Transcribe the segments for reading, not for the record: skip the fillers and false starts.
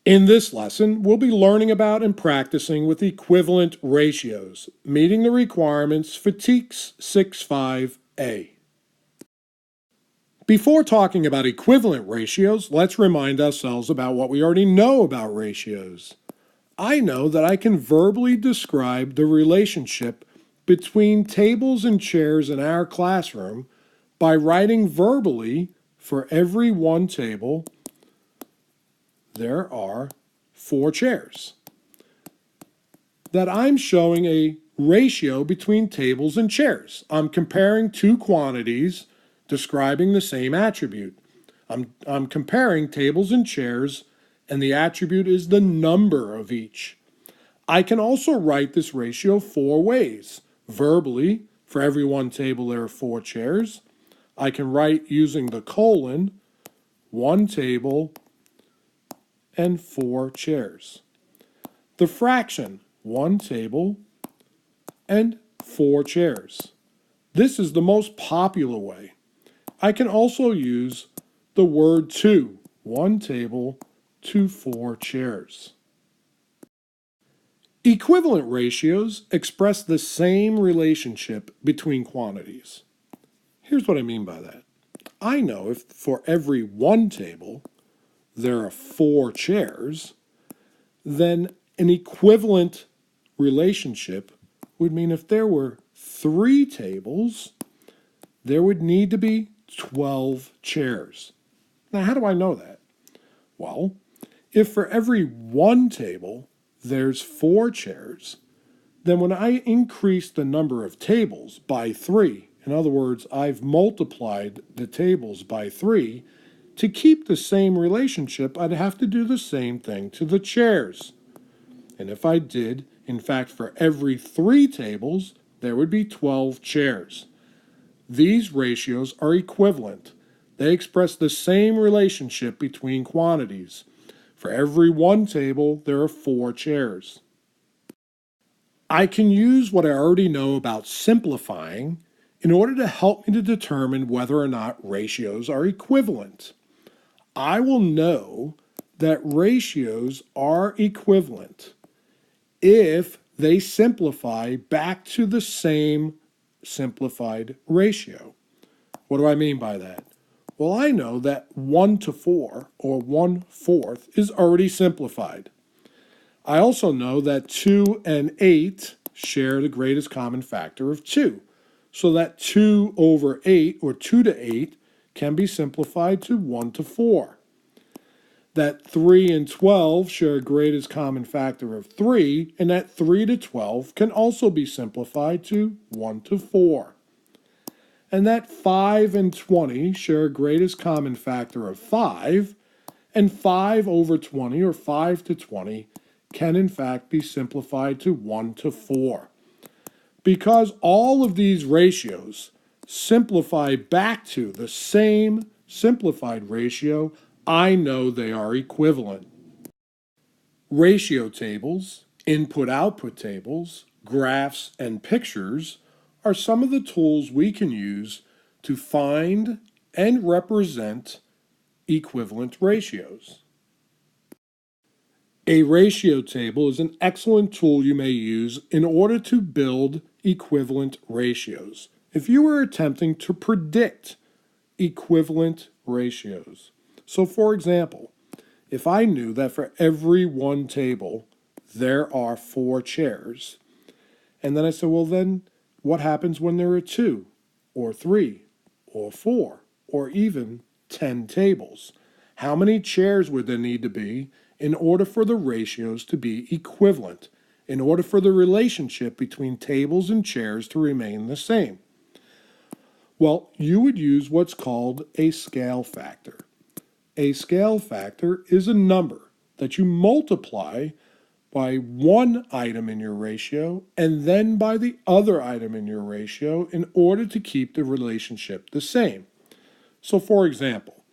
In this lesson, we'll be learning about and practicing with equivalent ratios, meeting the requirements for TEKS 65A. Before talking about equivalent ratios, let's remind ourselves about what we already know about ratios. I know that I can verbally describe the relationship between tables and chairs in our classroom by writing verbally for every one table there are 4 chairs. That I'm showing a ratio between tables and chairs. I'm comparing two quantities describing the same attribute. I'm comparing tables and chairs, and the attribute is the number of each. I can also write this ratio 4 ways. Verbally, for every one table there are 4 chairs. I can write using the colon, 1 table and 4 chairs. The fraction, 1 table and 4 chairs. This is the most popular way. I can also use the word to, 1 table to 4 chairs. Equivalent ratios express the same relationship between quantities. Here's what I mean by that. I know if for every 1 table there are 4 chairs, then an equivalent relationship would mean if there were 3 tables, there would need to be 12 chairs. Now, how do I know that? Well, if for every 1 table there's 4 chairs, then when I increase the number of tables by 3, in other words, I've multiplied the tables by 3, to keep the same relationship, I'd have to do the same thing to the chairs. And if I did, in fact, for every 3 tables, there would be 12 chairs. These ratios are equivalent. They express the same relationship between quantities. For every 1 table, there are 4 chairs. I can use what I already know about simplifying in order to help me to determine whether or not ratios are equivalent. I will know that ratios are equivalent if they simplify back to the same simplified ratio. What do I mean by that? Well, I know that 1 to 4, or 1/4, is already simplified. I also know that 2 and 8 share the greatest common factor of 2, so that 2 over 8, or 2 to 8, can be simplified to 1 to 4. That 3 and 12 share a greatest common factor of 3, and that 3 to 12 can also be simplified to 1 to 4. And that 5 and 20 share a greatest common factor of 5, and 5 over 20, or 5 to 20, can in fact be simplified to 1 to 4. Because all of these ratios simplify back to the same simplified ratio, I know they are equivalent. Ratio tables, input-output tables, graphs, and pictures are some of the tools we can use to find and represent equivalent ratios. A ratio table is an excellent tool you may use in order to build equivalent ratios. If you were attempting to predict equivalent ratios. So for example, if I knew that for every 1 table there are 4 chairs, and then I said, well then what happens when there are 2, or 3, or 4, or even 10 tables? How many chairs would there need to be in order for the ratios to be equivalent, in order for the relationship between tables and chairs to remain the same? Well, you would use what's called a scale factor. A scale factor is a number that you multiply by one item in your ratio and then by the other item in your ratio in order to keep the relationship the same. So for example,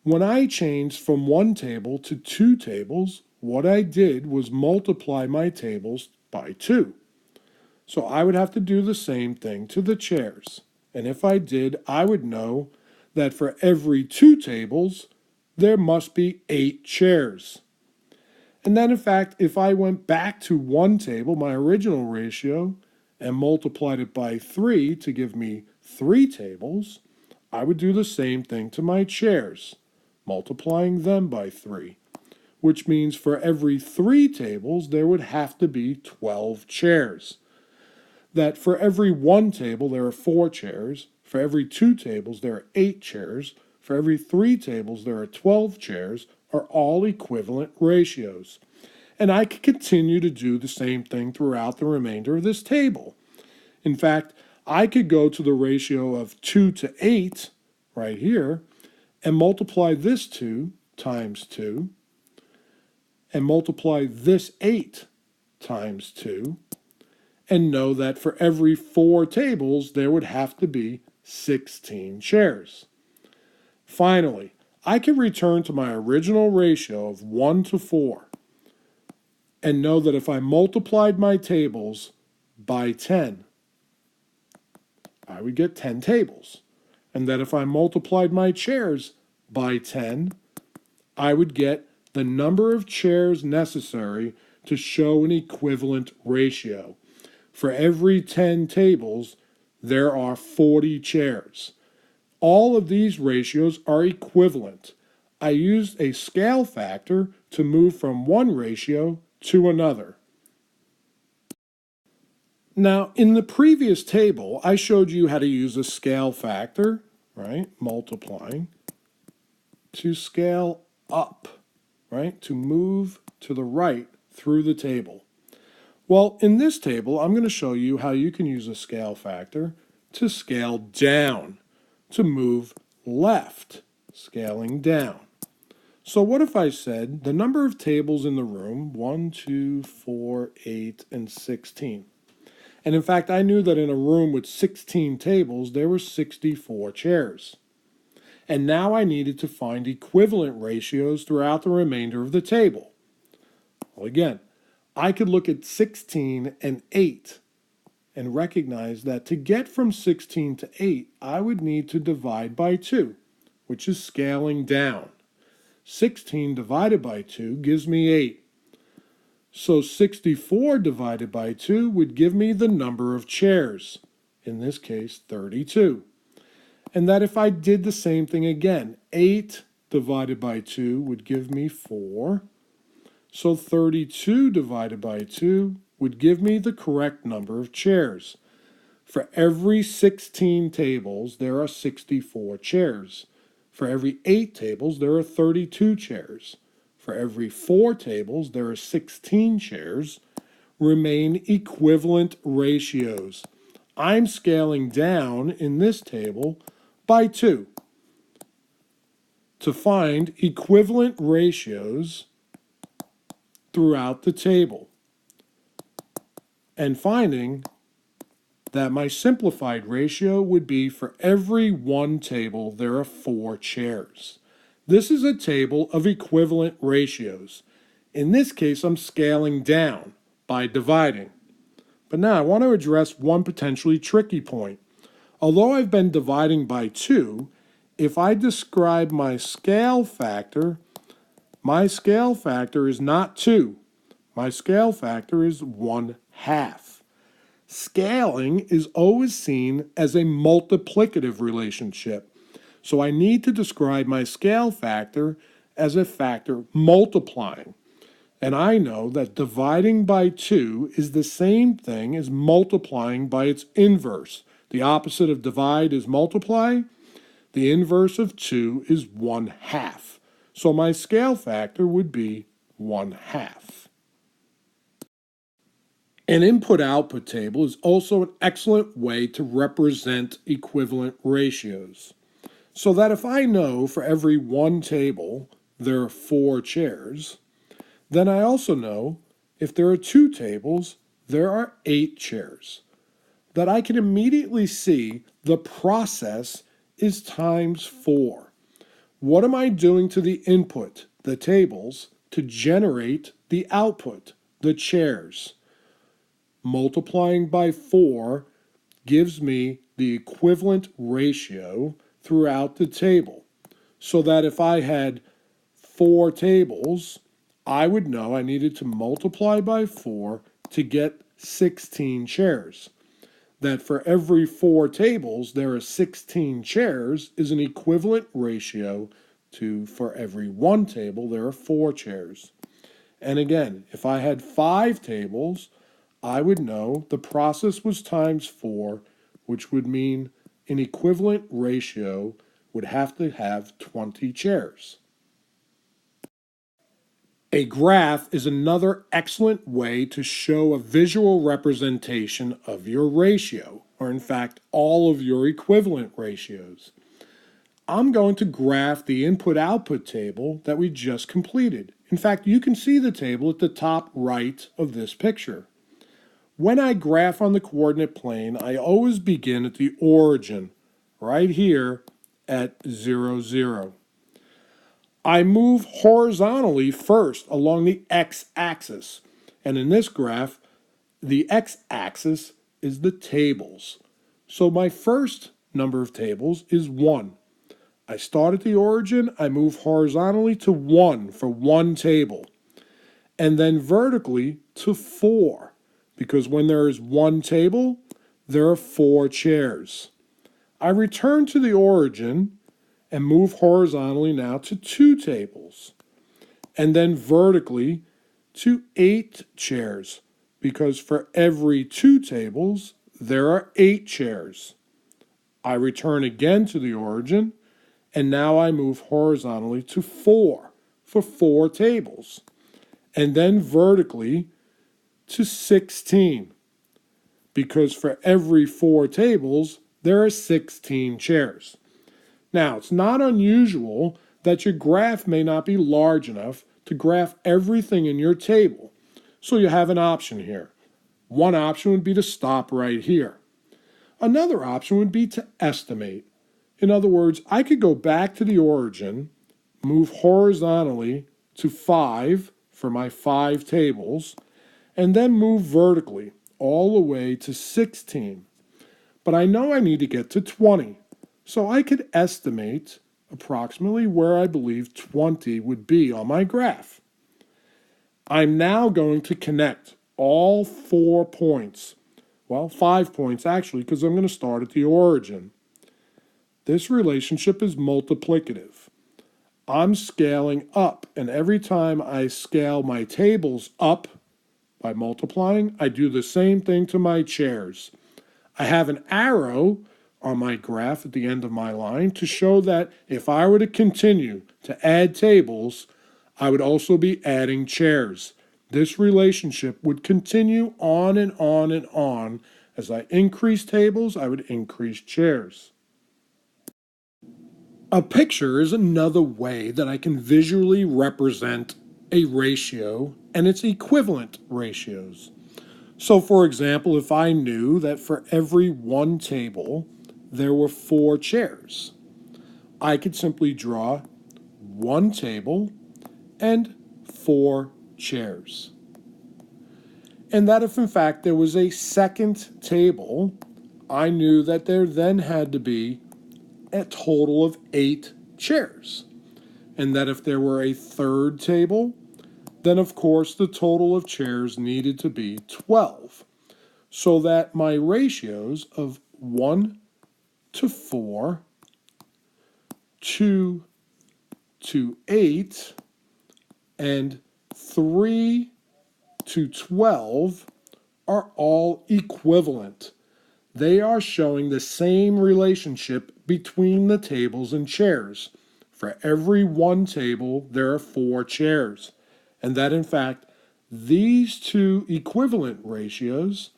when I changed from 1 table to 2 tables, what I did was multiply my tables by 2. So I would have to do the same thing to the chairs. And if I did, I would know that for every 2 tables, there must be 8 chairs. And then in fact, if I went back to one table, my original ratio, and multiplied it by 3 to give me 3 tables, I would do the same thing to my chairs, multiplying them by 3, which means for every 3 tables, there would have to be 12 chairs. That for every 1 table, there are 4 chairs. For every 2 tables, there are 8 chairs. For every 3 tables, there are 12 chairs, are all equivalent ratios. And I could continue to do the same thing throughout the remainder of this table. In fact, I could go to the ratio of 2 to 8 right here and multiply this 2 times 2 and multiply this 8 times 2 and know that for every 4 tables there would have to be 16 chairs. Finally, I can return to my original ratio of 1 to 4 and know that if I multiplied my tables by 10, I would get 10 tables. And that if I multiplied my chairs by 10, I would get the number of chairs necessary to show an equivalent ratio. For every 10 tables, there are 40 chairs. All of these ratios are equivalent. I used a scale factor to move from one ratio to another. Now, in the previous table, I showed you how to use a scale factor, right, multiplying, to scale up, right, to move to the right through the table. Well, in this table, I'm going to show you how you can use a scale factor to scale down, to move left, scaling down. So what if I said the number of tables in the room, 1, 2, 4, 8, and 16. And in fact, I knew that in a room with 16 tables, there were 64 chairs. And now I needed to find equivalent ratios throughout the remainder of the table. Well, again, I could look at 16 and 8 and recognize that to get from 16 to 8, I would need to divide by 2, which is scaling down. 16 divided by 2 gives me 8. So 64 divided by 2 would give me the number of chairs, in this case 32. And that if I did the same thing again, 8 divided by 2 would give me 4. So 32 divided by 2 would give me the correct number of chairs. For every 16 tables, there are 64 chairs. For every 8 tables, there are 32 chairs. For every 4 tables, there are 16 chairs. Remain equivalent ratios. I'm scaling down in this table by 2 to find equivalent ratios throughout the table, and finding that my simplified ratio would be for every 1 table there are 4 chairs. This is a table of equivalent ratios. In this case, I'm scaling down by dividing. But now I want to address one potentially tricky point. Although I've been dividing by 2, if I describe my scale factor is not 2. My scale factor is 1/2. Scaling is always seen as a multiplicative relationship. So I need to describe my scale factor as a factor multiplying. And I know that dividing by 2 is the same thing as multiplying by its inverse. The opposite of divide is multiply. The inverse of 2 is 1/2. So my scale factor would be 1/2. An input-output table is also an excellent way to represent equivalent ratios. So that if I know for every 1 table there are 4 chairs, then I also know if there are 2 tables, there are 8 chairs. That I can immediately see the process is times 4. What am I doing to the input, the tables, to generate the output, the chairs? Multiplying by 4 gives me the equivalent ratio throughout the table. So that if I had 4 tables, I would know I needed to multiply by 4 to get 16 chairs. That for every 4 tables, there are 16 chairs is an equivalent ratio to for every 1 table, there are 4 chairs. And again, if I had 5 tables, I would know the process was times 4, which would mean an equivalent ratio would have to have 20 chairs. A graph is another excellent way to show a visual representation of your ratio, or in fact, all of your equivalent ratios. I'm going to graph the input-output table that we just completed. In fact, you can see the table at the top right of this picture. When I graph on the coordinate plane, I always begin at the origin, right here at 0, 0. I move horizontally first along the x-axis, and in this graph, the x-axis is the tables. So my first number of tables is 1. I start at the origin, I move horizontally to 1 for 1 table, and then vertically to 4, because when there is 1 table, there are 4 chairs. I return to the origin and move horizontally now to 2 tables, and then vertically to 8 chairs, because for every 2 tables, there are 8 chairs. I return again to the origin, and now I move horizontally to 4 for 4 tables, and then vertically to 16, because for every 4 tables, there are 16 chairs. Now, it's not unusual that your graph may not be large enough to graph everything in your table, so you have an option here. One option would be to stop right here. Another option would be to estimate. In other words, I could go back to the origin, move horizontally to 5 for my 5 tables, and then move vertically all the way to 16. But I know I need to get to 20. So I could estimate approximately where I believe 20 would be on my graph. I'm now going to connect all 4 points. Well, 5 points actually, because I'm going to start at the origin. This relationship is multiplicative. I'm scaling up, and every time I scale my tables up by multiplying, I do the same thing to my chairs. I have an arrow on my graph at the end of my line to show that if I were to continue to add tables, I would also be adding chairs. This relationship would continue on and on and on. As I increase tables, I would increase chairs. A picture is another way that I can visually represent a ratio and its equivalent ratios. So for example, if I knew that for every 1 table, there were 4 chairs, I could simply draw 1 table and 4 chairs. And that if in fact there was a second table, I knew that there then had to be a total of 8 chairs. And that if there were a third table, then of course the total of chairs needed to be 12. So that my ratios of 1 to 4, 2 to 8, and 3 to 12 are all equivalent. They are showing the same relationship between the tables and chairs. For every 1 table, there are 4 chairs. And that in fact, these 2 equivalent ratios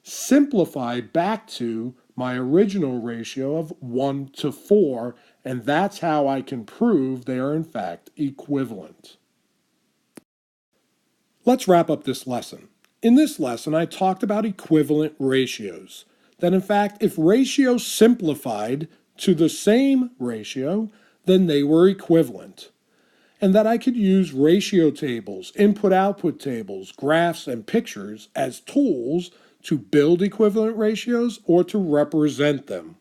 simplify back to my original ratio of 1 to 4, and that's how I can prove they are in fact equivalent. Let's wrap up this lesson. In this lesson, I talked about equivalent ratios. That in fact, if ratios simplified to the same ratio, then they were equivalent. And that I could use ratio tables, input-output tables, graphs, and pictures as tools to build equivalent ratios or to represent them.